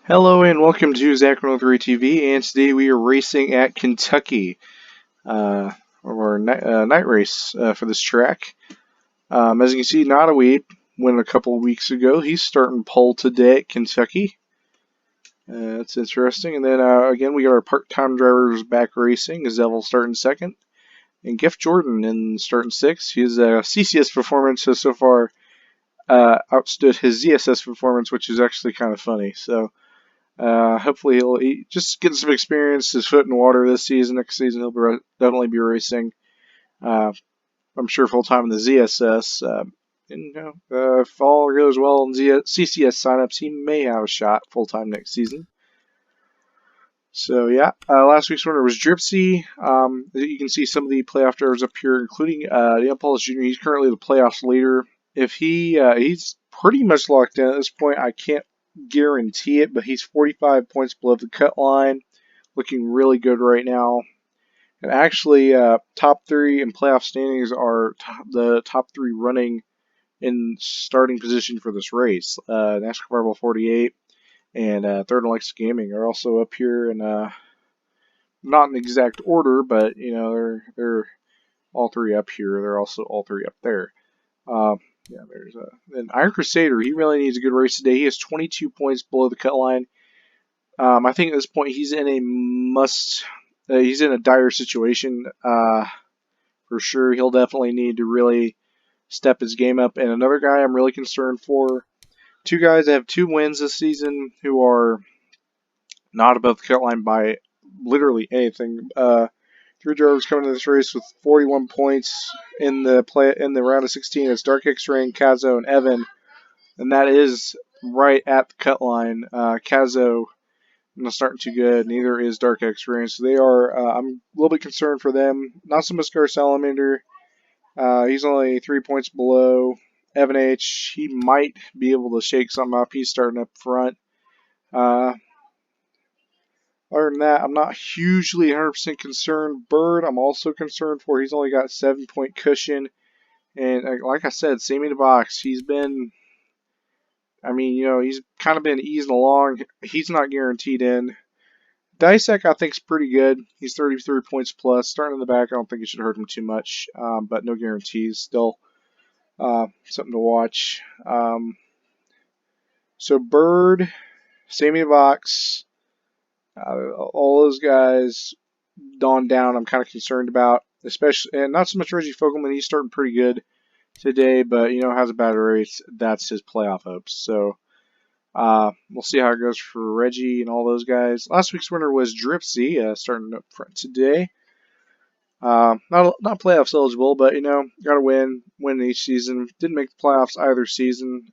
Hello and welcome to Zach103 TV, and today we are racing at Kentucky, our night race for this track. As you can see, Nottaway went a couple of weeks ago. He's starting pole today at Kentucky. That's interesting. And then again, we got our part-time drivers back racing. Zevel starting second, and Gift Jordan in starting sixth. His CCS performance has so far outstood his ZSS performance, which is actually kind of funny. So. Hopefully he'll just get some experience, his foot in water this season. Next season he'll definitely be racing. I'm sure full time in the ZSS. If all goes well in CCS signups, he may have a shot full time next season. So yeah, last week's winner was Dripsy. You can see some of the playoff drivers up here, including Dale Paulus Jr. He's currently the playoffs leader. If he's pretty much locked in at this point. I can't guarantee it, but he's 45 points below the cut line, looking really good right now. And actually, top three in playoff standings are the top three running in starting position for this race. NASCAR Fireball 48 and Third and Lex Gaming are also up here, and not in exact order, but they're all three up here. They're also all three up there. Yeah, there's an Iron Crusader. He really needs a good race today. He has 22 points below the cut line. I think at this point he's in a he's in a dire situation for sure. He'll definitely need to really step his game up. And another guy I'm really concerned for. Two guys that have 2 wins this season who are not above the cut line by literally anything. 3 drivers coming into this race with 41 points in the round of 16. It's Dark X-Ray, Kazo, and Evan, and that is right at the cut line. Kazo not starting too good. Neither is Dark X-Ray, so they are. I'm a little bit concerned for them. Not so much Scar Salamander. He's only 3 points below Evan H. He might be able to shake something up. He's starting up front. Other than that, I'm not hugely 100% concerned. Bird, I'm also concerned for. He's only got 7-point cushion. And like I said, Sammy the Box, he's been, he's kind of been easing along. He's not guaranteed in. Dysek, I think, is pretty good. He's 33 points plus. Starting in the back, I don't think it should hurt him too much. But no guarantees. Still something to watch. So Bird, Sammy the Box, all those guys on down, I'm kind of concerned about, especially, and not so much Reggie Fogelman. He's starting pretty good today, but has a bad race. That's his playoff hopes. So we'll see how it goes for Reggie and all those guys. Last week's winner was Dripsy, starting up front today. Not playoffs eligible, but got to win each season. Didn't make the playoffs either season.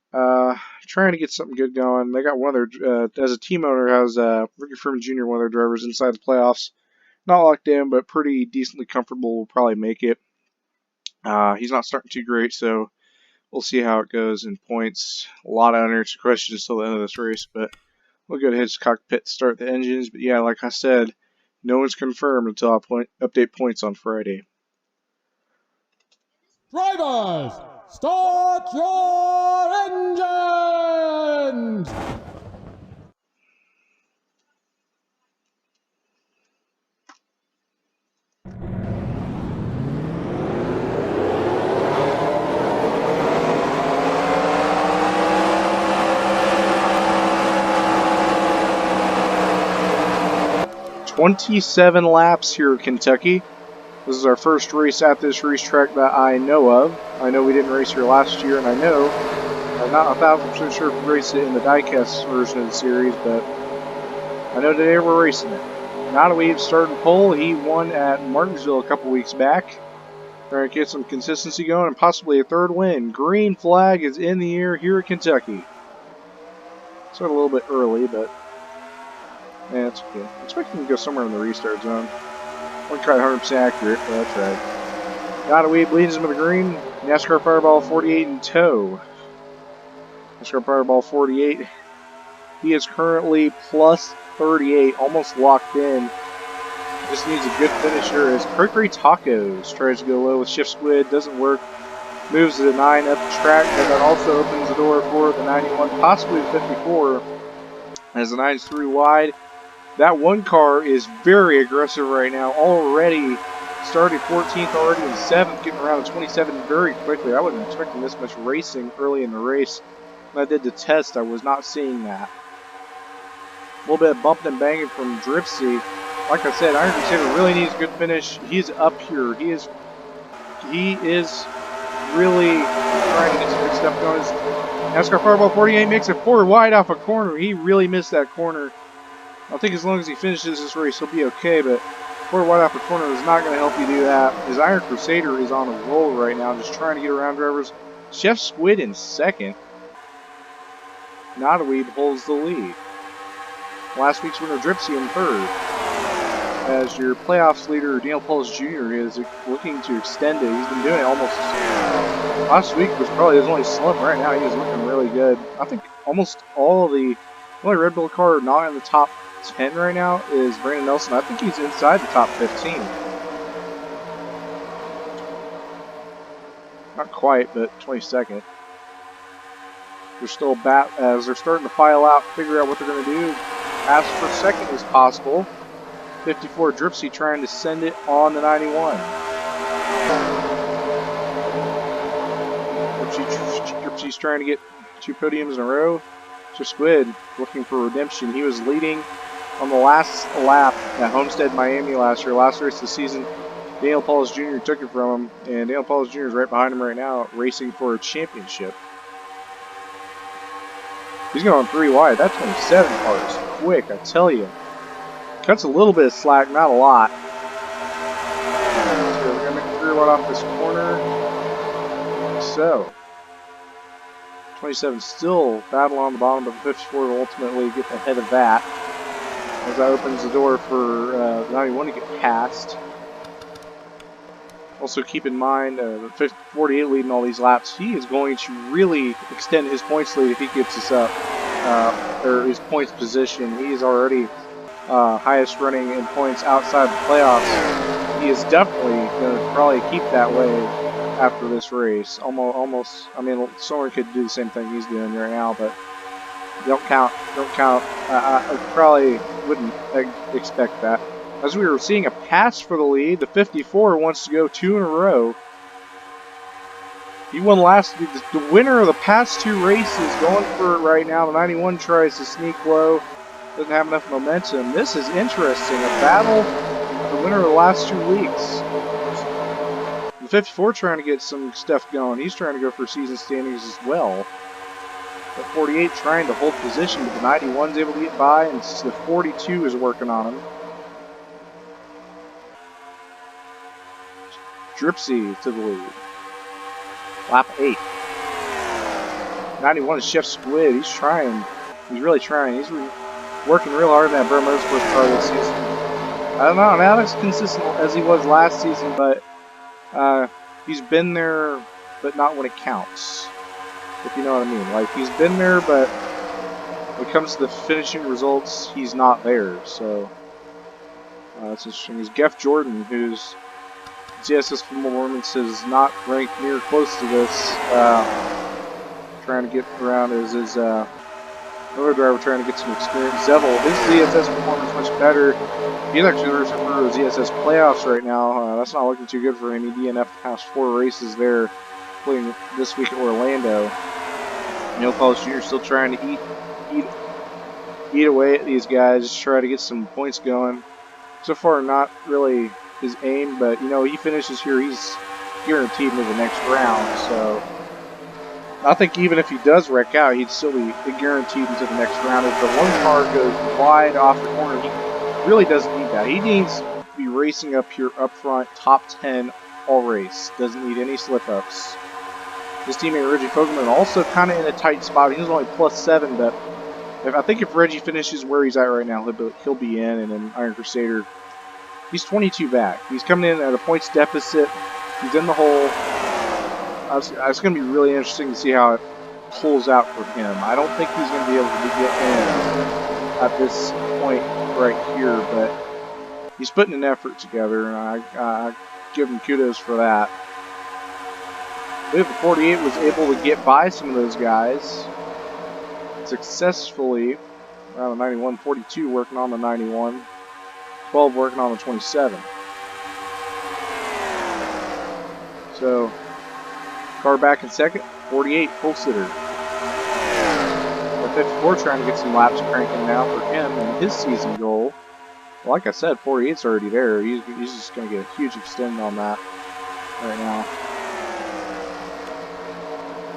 Trying to get something good going. They got one of their as a team owner has Ricky Furman Jr., one of their drivers inside the playoffs. Not locked in, but pretty decently comfortable. Will probably make it. He's not starting too great, so we'll see how it goes in points. A lot of unanswered questions till the end of this race, but we'll go to Hitchcock Pit to start the engines. But yeah, like I said, no one's confirmed until I update points on Friday. Drivers, start your engines! "27 laps here at Kentucky. This is our first race at this racetrack that I know of. I know we didn't race here last year, and I'm not 1,000% sure if we raced it in the diecast version of the series, but I know today we're racing it. Nottaway starting pole. He won at Martinsville a couple weeks back. Trying to get some consistency going and possibly a third win. Green flag is in the air here at Kentucky. Started a little bit early, but yeah, it's okay. I expect him to go somewhere in the restart zone. Wasn't quite 100% accurate, but that's right. Nottaway leads him to the green. NASCAR Fireball 48 in tow. NASCAR Fireball 48. He is currently plus 38, almost locked in. Just needs a good finisher as Mercury Tacos tries to go low with Shift Squid. Doesn't work. Moves to the 9 up the track, but that also opens the door for the 91, possibly the 54. as the 9's 3 wide. That one car is very aggressive right now. Already started 14th, already in 7th, getting around to 27 very quickly. I wasn't expecting this much racing early in the race. When I did the test, I was not seeing that. A little bit of bumping and banging from Dripsy. Like I said, Iron Crusader really needs a good finish. He's up here. He is really trying to get some good stuff going. NASCAR Fireball 48 makes it 4 wide off a corner. He really missed that corner. I think as long as he finishes this race, he'll be okay, but 4 wide off a corner is not going to help you do that. His Iron Crusader is on a roll right now, just trying to get around drivers. Chef Squid in 2nd. Nottaweeb holds the lead. Last week's winner, Dripsy, in 3rd. As your playoffs leader, Daniel Pauls Jr. is looking to extend it. He's been doing it almost. Last week was probably his only slump. Right now, he is looking really good. I think almost all of the only Red Bull car not in the top 10 right now is Brandon Nelson. I think he's inside the top 15. Not quite, but 22nd. They're still as they're starting to file out, figure out what they're going to do. Ask for 2nd is possible. 54 Dripsy trying to send it on the 91. Dripsy's trying to get 2 podiums in a row. Chef Squid looking for redemption. He was leading on the last lap at Homestead, Miami last year. Last race of the season, Daniel Pauls Jr. took it from him, and Daniel Pauls Jr. is right behind him right now, racing for a championship. He's going 3 wide. That 27 car is quick, I tell you. Cuts a little bit of slack, not a lot. So we're going to make a 3 wide off this corner. So, 27 still battling on the bottom, but 54 will ultimately get ahead of that. As that opens the door for 91 to get past. Also keep in mind, 48 leading all these laps, he is going to really extend his points lead if he gets us up, or his points position. He is already highest running in points outside the playoffs. He is definitely going to probably keep that way after this race. Almost. I mean, someone could do the same thing he's doing right now, but don't count. I probably wouldn't expect that. As we were seeing a pass for the lead, the 54 wants to go 2 in a row. He won last. The winner of the past 2 races going for it right now. The 91 tries to sneak low. Doesn't have enough momentum. This is interesting. A battle. The winner of the last 2 weeks. The 54 trying to get some stuff going. He's trying to go for season standings as well. The 48 trying to hold position, but the 91's able to get by, and the 42 is working on him. Dripsy to the lead. Lap 8. 91 is Chef Squid. He's trying. He's really trying. He's working real hard in that Burr Motorsports car this season. I don't know, not as consistent as he was last season, but he's been there, but not when it counts. If you know what I mean. Like, he's been there, but when it comes to the finishing results, he's not there. So, that's interesting. He's Geoff Jordan, who's CSS Performance is not ranked near close to this. Trying to get around is his another driver trying to get some experience. Zevel, his ZSS performance much better. He's actually racing for the ZSS playoffs right now. That's not looking too good for him. He DNF'd the past 4 races there, including this week at Orlando. Neil Pauls Jr. still trying to eat away at these guys, just try to get some points going. So far, not really his aim, but you know, he finishes here, he's guaranteed into the next round. So I think even if he does wreck out, he'd still be guaranteed into the next round. If the one car goes wide off the corner, he really doesn't need that. He needs to be racing up here up front, top 10 all race. Doesn't need any slip-ups. His teammate Reggie Fogelman also kind of in a tight spot. He was only +7, but I think if Reggie finishes where he's at right now, he'll be in. And then Iron Crusader, he's 22 back. He's coming in at a points deficit. He's in the hole. It's going to be really interesting to see how it pulls out for him. I don't think he's going to be able to get in at this point right here, but he's putting an effort together, and I give him kudos for that. I believe the 48 was able to get by some of those guys successfully. around the 91, 42 working on the 91, 12 working on the 27. So, car back in second, 48 full sitter. 54 trying to get some laps cranking now for him and his season goal. Like I said, 48's already there. He's just going to get a huge extend on that right now.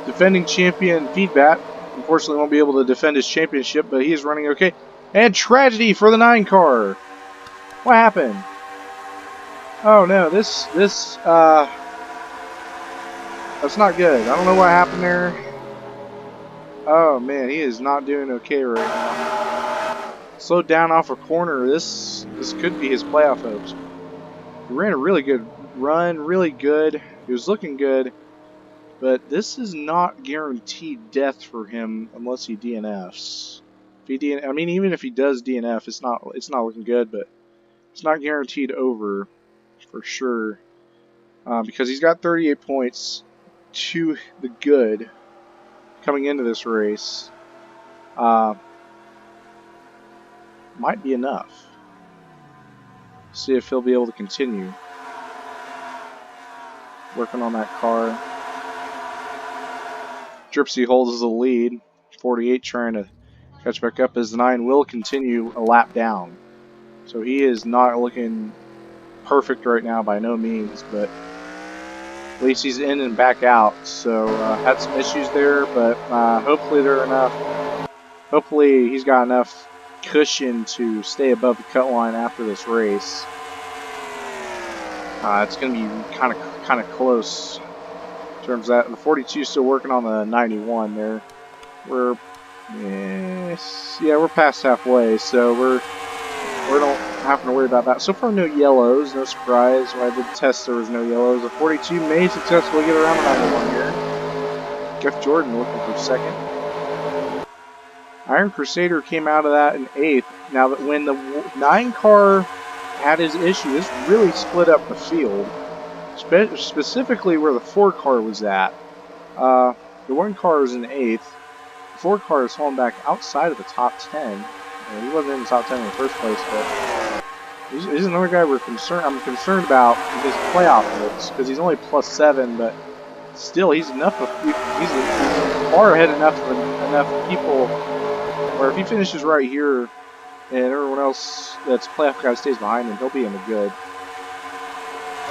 Defending champion Feedback, unfortunately won't be able to defend his championship, but he's running okay. And tragedy for the 9 car. What happened? Oh no, that's not good. I don't know what happened there. Oh man, he is not doing okay right now. Slowed down off a corner. This could be his playoff hopes. He ran a really good run, really good. He was looking good, but this is not guaranteed death for him unless he DNFs. If he I mean, even if he does DNF, it's not looking good, but it's not guaranteed over for sure because he's got 38 points to the good coming into this race. Might be enough. See if he'll be able to continue working on that car. Dripsy holds the lead. 48 trying to catch back up as the 9 will continue a lap down. So he is not looking perfect right now by no means, but at least he's in and back out. So had some issues there, but hopefully they're enough. Hopefully he's got enough cushion to stay above the cut line after this race. It's going to be kind of close in terms of that. The 42 still working on the 91 there. We're past halfway, so we're not having to worry about that. So far, no yellows, no surprise. When I did test, there was no yellows. The 42 may successfully get around the 91 here. Jeff Jordan looking for second. Iron Crusader came out of that in 8th. Now that when the 9 car had his issue, this really split up the field, specifically where the 4 car was at. The 1 car was in 8th. The 4 car is falling back outside of the top 10. He wasn't in the top 10 in the first place, but he's another guy I'm concerned about his playoff hopes because he's only +7, but still he's far ahead enough people. Where if he finishes right here and everyone else that's playoff guy stays behind him, he'll be in the good.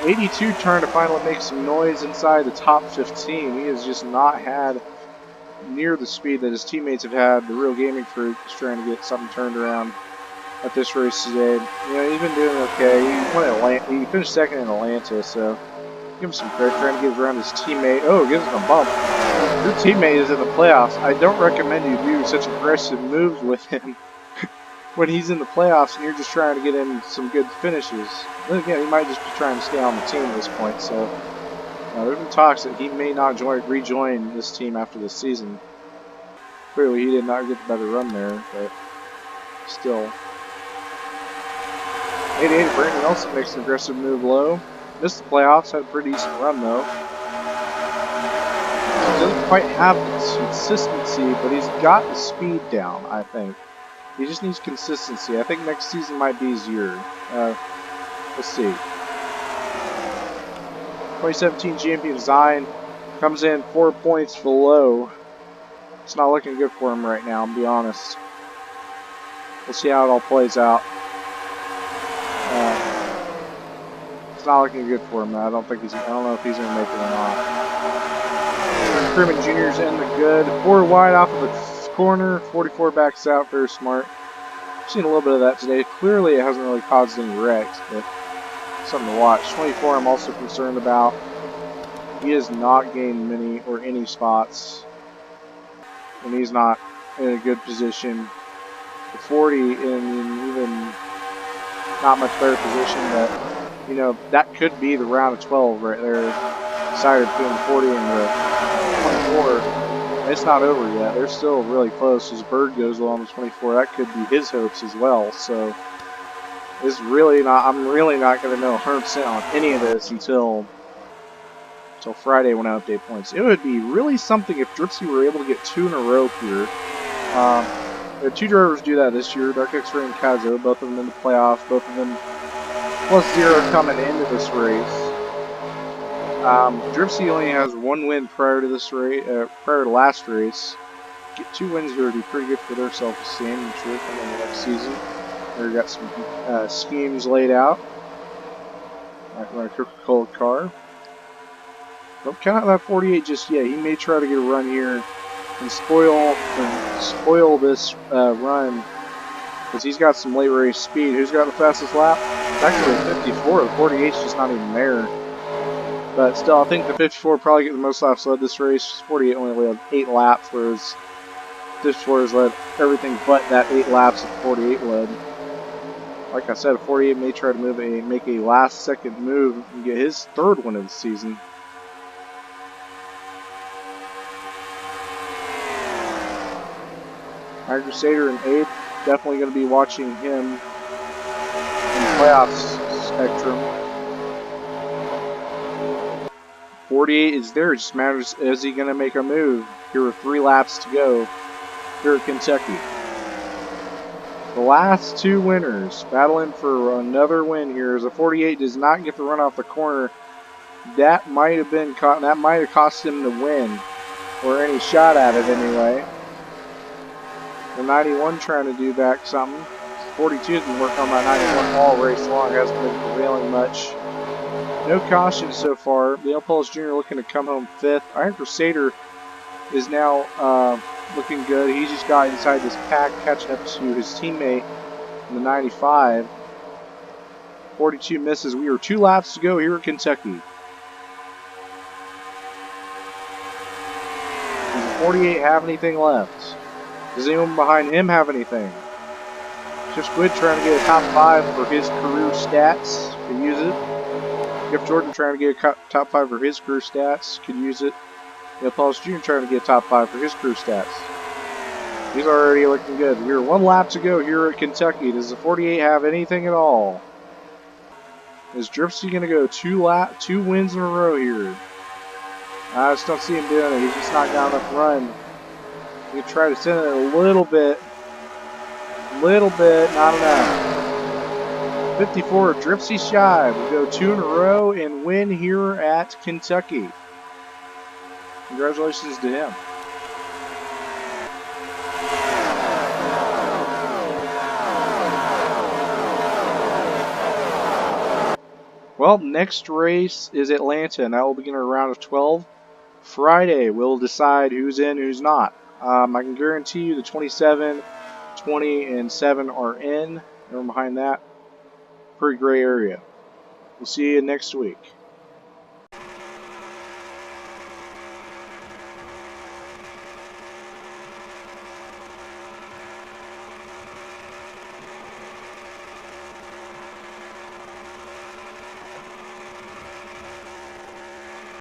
82 trying to finally make some noise inside the top 15. He has just not had near the speed that his teammates have had. The real gaming fruit is trying to get something turned around at this race today. You know, he's been doing okay. He finished second in Atlanta, so give him some credit trying to get around his teammate. Oh, gives him a bump. Your teammate is in the playoffs. I don't recommend you do such aggressive moves with him when he's in the playoffs and you're just trying to get him some good finishes. Then again, he might just be trying to stay on the team at this point, so there's been talks that he may not rejoin this team after this season. Clearly, he did not get the better run there, but still. 88, Brandon Nelson makes an aggressive move low. Missed the playoffs, had a pretty decent run though. He doesn't quite have the consistency, but he's got the speed down, I think. He just needs consistency. I think next season might be his year. Let's see. 2017 champion Zion comes in 4 points below. It's not looking good for him right now, I'll be honest. We'll see how it all plays out. It's not looking good for him. I don't know if he's going to make it or not. Freeman Jr.'s in the good. 4 wide off of the corner. 44 backs out. Very smart. I've seen a little bit of that today. Clearly, it hasn't really caused any wrecks, but something to watch. 24, I'm also concerned about. He has not gained many or any spots, and he's not in a good position. The 40 in even not much better position, but you know that could be the round of 12 right there, decided between the 40 and the 24. It's not over yet. They're still really close. As Bird goes along the 24, that could be his hopes as well. So it's really not. I'm really not going to know 100% on any of this until Friday when I update points. It would be really something if Dripsy were able to get 2 in a row here. Two drivers do that this year, Dark X-Ray and Kazo, both of them in the playoffs, both of them +0 coming into this race. Dripsy only has one win prior to this race, prior to last race. Get 2 wins here would be pretty good for their self-esteem, I'm sure, coming in the next season. They've got some schemes laid out. Like my Coca-Cola car. Don't count out that 48 just yet. He may try to get a run here and spoil this run, because he's got some late race speed. Who's got the fastest lap? It's actually 54. The 48's just not even there. But still, I think the 54 probably get the most laps led this race. 48 only led 8 laps, whereas 54 has led everything but that 8 laps that 48 led. Like I said, 48 may try to make a last-second move and get his 3rd win of the season. Iron Crusader and Abe, definitely going to be watching him in the playoffs spectrum. 48 is there, it just matters, is he going to make a move? Here are 3 laps to go here at Kentucky. The last 2 winners battling for another win here, as a 48 does not get the run off the corner. That might have been caught, that might have cost him the win, or any shot at it anyway. The 91 trying to do back something. 42 has been working on that 91 all race long, hasn't been prevailing much. No cautions so far. Dale Pauls Jr. looking to come home 5th. Iron Crusader is now looking good. He just got inside this pack, catching up to his teammate in the 95. 42 misses. We are 2 laps to go here at Kentucky. Does the 48 have anything left? Does anyone behind him have anything? Just Squid trying to get a top 5 for his career stats. Could use it. Jeff Jordan trying to get a top 5 for his career stats. Could use it. Paul's Jr. trying to get a top 5 for his career stats. He's already looking good. We're 1 lap to go here at Kentucky. Does the 48 have anything at all? Is Dripsy going to go 2 wins in a row here? I just don't see him doing it. He's just not got enough run. We can try to send it a little bit. Not enough. 54, Dripsy shy. We go 2 in a row and win here at Kentucky. Congratulations to him. Well, next race is Atlanta, and that will begin a round of 12. Friday, we'll decide who's in, who's not. I can guarantee you the 27, 20, and 7 are in. Everyone behind that, pretty gray area. We'll see you next week.